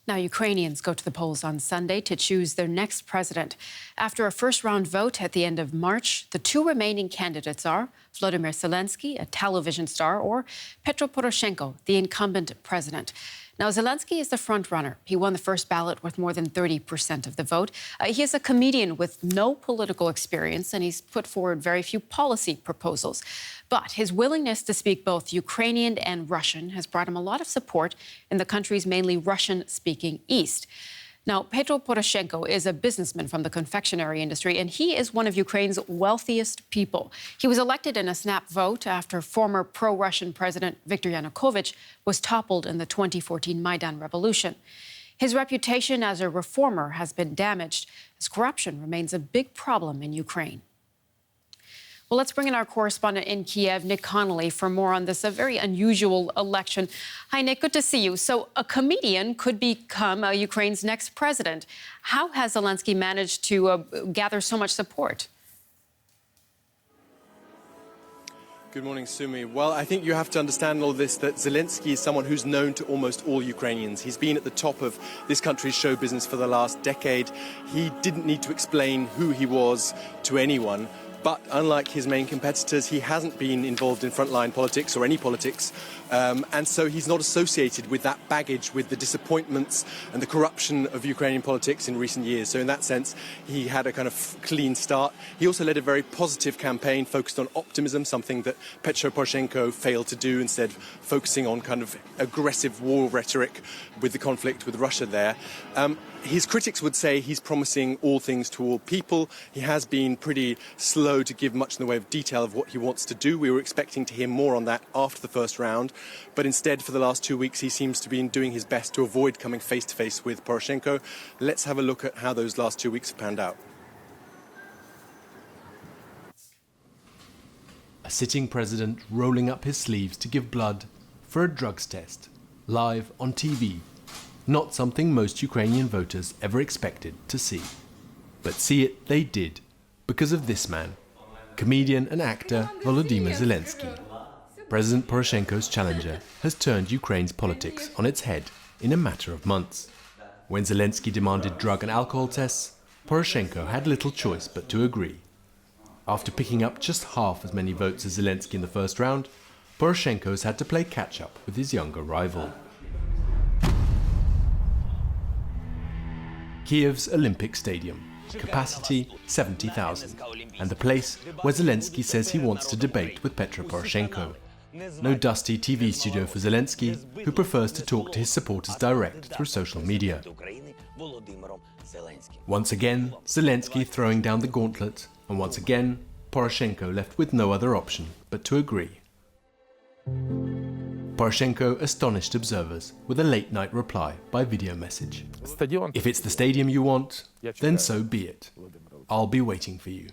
Now, Ukrainians go to the polls on Sunday to choose their next president. After a first-round vote at the end of March, the two remaining candidates are Volodymyr Zelensky, a television star, or Petro Poroshenko, the incumbent president. Now, Zelensky is the frontrunner. He won the first ballot with more than 30% of the vote. He is a comedian with no political experience, and he's put forward very few policy proposals. But his willingness to speak both Ukrainian and Russian has brought him a lot of support in the country's mainly Russian-speaking East. Now, Petro Poroshenko is a businessman from the confectionary industry, and he is one of Ukraine's wealthiest people. He was elected in a snap vote after former pro-Russian President Viktor Yanukovych was toppled in the 2014 Maidan Revolution. His reputation as a reformer has been damaged, as corruption remains a big problem in Ukraine. Well, let's bring in our correspondent in Kiev, Nick Connolly, for more on this, a very unusual election. Hi, Nick, good to see you. So a comedian could become Ukraine's next president. How has Zelensky managed to gather so much support? Good morning, Sumi. Well, I think you have to understand all this, that Zelensky is someone who's known to almost all Ukrainians. He's been at the top of this country's show business for the last decade. He didn't need to explain who he was to anyone. But unlike his main competitors, he hasn't been involved in frontline politics or any politics. And so he's not associated with that baggage, with the disappointments and the corruption of Ukrainian politics in recent years. So in that sense, he had a kind of clean start. He also led a very positive campaign focused on optimism, something that Petro Poroshenko failed to do, instead focusing on kind of aggressive war rhetoric with the conflict with Russia there. His critics would say he's promising all things to all people. He has been pretty slow to give much in the way of detail of what he wants to do. We were expecting to hear more on that after the first round. But instead, for the last 2 weeks, he seems to be doing his best to avoid coming face-to-face with Poroshenko. Let's have a look at how those last 2 weeks have panned out. A sitting president rolling up his sleeves to give blood for a drugs test, live on TV. Not something most Ukrainian voters ever expected to see. But see it they did, because of this man, comedian and actor Volodymyr Zelensky. President Poroshenko's challenger has turned Ukraine's politics on its head in a matter of months. When Zelensky demanded drug and alcohol tests, Poroshenko had little choice but to agree. After picking up just half as many votes as Zelensky in the first round, Poroshenko has had to play catch-up with his younger rival. Kiev's Olympic Stadium, capacity 70,000, and the place where Zelensky says he wants to debate with Petro Poroshenko. No dusty TV studio for Zelensky, who prefers to talk to his supporters direct through social media. Once again, Zelensky throwing down the gauntlet, and once again, Poroshenko left with no other option but to agree. Poroshenko astonished observers with a late-night reply by video message. If it's the stadium you want, then so be it. I'll be waiting for you.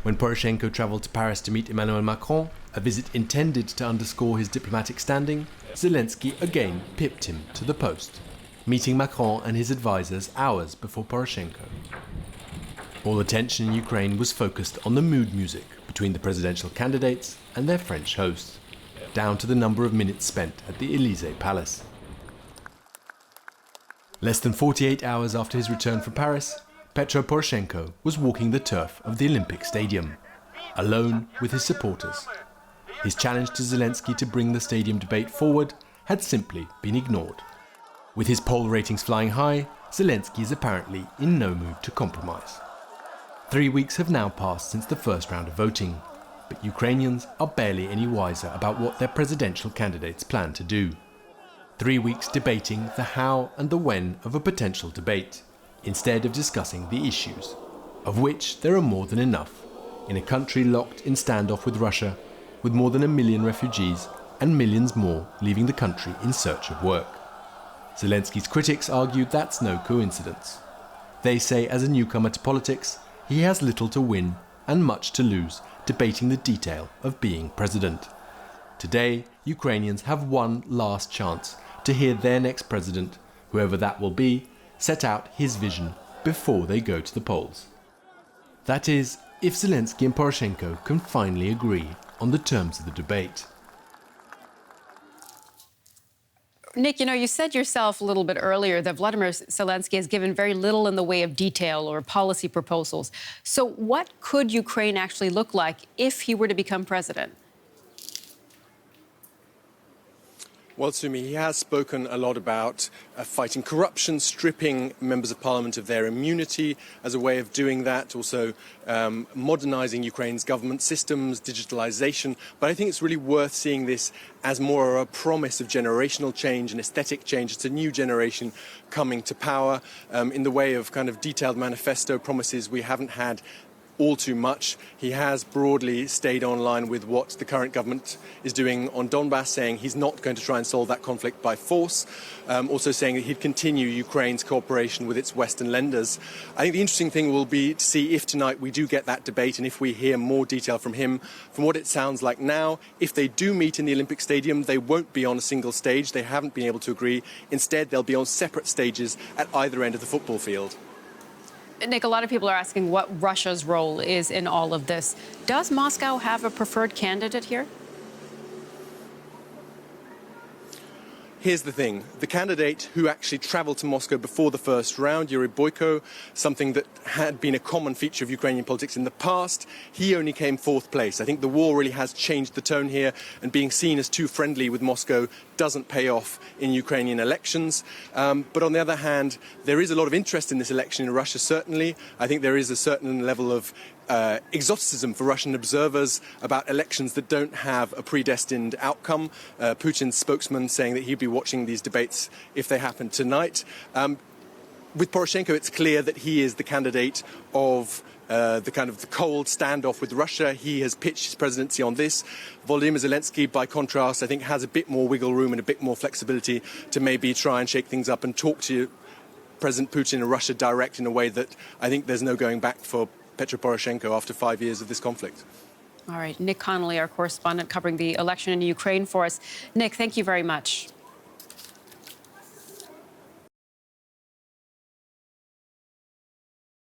When Poroshenko travelled to Paris to meet Emmanuel Macron, a visit intended to underscore his diplomatic standing, Zelensky again pipped him to the post, meeting Macron and his advisers hours before Poroshenko. All attention in Ukraine was focused on the mood music between the presidential candidates and their French hosts, down to the number of minutes spent at the Élysée Palace. Less than 48 hours after his return from Paris, Petro Poroshenko was walking the turf of the Olympic Stadium, alone with his supporters. His challenge to Zelensky to bring the stadium debate forward had simply been ignored. With his poll ratings flying high, Zelensky is apparently in no mood to compromise. 3 weeks have now passed since the first round of voting, but Ukrainians are barely any wiser about what their presidential candidates plan to do. 3 weeks debating the how and the when of a potential debate, instead of discussing the issues, of which there are more than enough, in a country locked in standoff with Russia, with more than 1 million refugees and millions more leaving the country in search of work. Zelensky's critics argue that's no coincidence. They say as a newcomer to politics, he has little to win and much to lose debating the detail of being president. Today, Ukrainians have one last chance to hear their next president, whoever that will be, set out his vision before they go to the polls. That is, if Zelensky and Poroshenko can finally agree on the terms of the debate. Nick, you know, you said yourself a little bit earlier that Volodymyr Zelensky has given very little in the way of detail or policy proposals. So what could Ukraine actually look like if he were to become president? Well, Sumi, he has spoken a lot about fighting corruption, stripping members of parliament of their immunity as a way of doing that, also modernizing Ukraine's government systems, digitalization. But I think it's really worth seeing this as more a promise of generational change and aesthetic change. It's a new generation coming to power in the way of kind of detailed manifesto promises we haven't had all too much. He has broadly stayed on line with what the current government is doing on Donbass, saying he's not going to try and solve that conflict by force, also saying that he'd continue Ukraine's cooperation with its Western lenders. I think the interesting thing will be to see if tonight we do get that debate and if we hear more detail from him. From what it sounds like now, if they do meet in the Olympic Stadium, they won't be on a single stage. They haven't been able to agree. Instead, they'll be on separate stages at either end of the football field. Nick, a lot of people are asking what Russia's role is in all of this. Does Moscow have a preferred candidate here? Here's the thing. The candidate who actually travelled to Moscow before the first round, Yuri Boyko, something that had been a common feature of Ukrainian politics in the past, he only came fourth place. I think the war really has changed the tone here, and being seen as too friendly with Moscow doesn't pay off in Ukrainian elections. But on the other hand, there is a lot of interest in this election in Russia, certainly. I think there is a certain level of exoticism for Russian observers about elections that don't have a predestined outcome. Putin's spokesman saying that he'd be watching these debates if they happen tonight. With Poroshenko, it's clear that he is the candidate of the cold standoff with Russia. He has pitched his presidency on this. Volodymyr Zelensky, by contrast, I think has a bit more wiggle room and a bit more flexibility to maybe try and shake things up and talk to President Putin and Russia direct in a way that I think there's no going back for Petro Poroshenko after 5 years of this conflict. All right. Nick Connolly, our correspondent covering the election in Ukraine for us. Nick, thank you very much.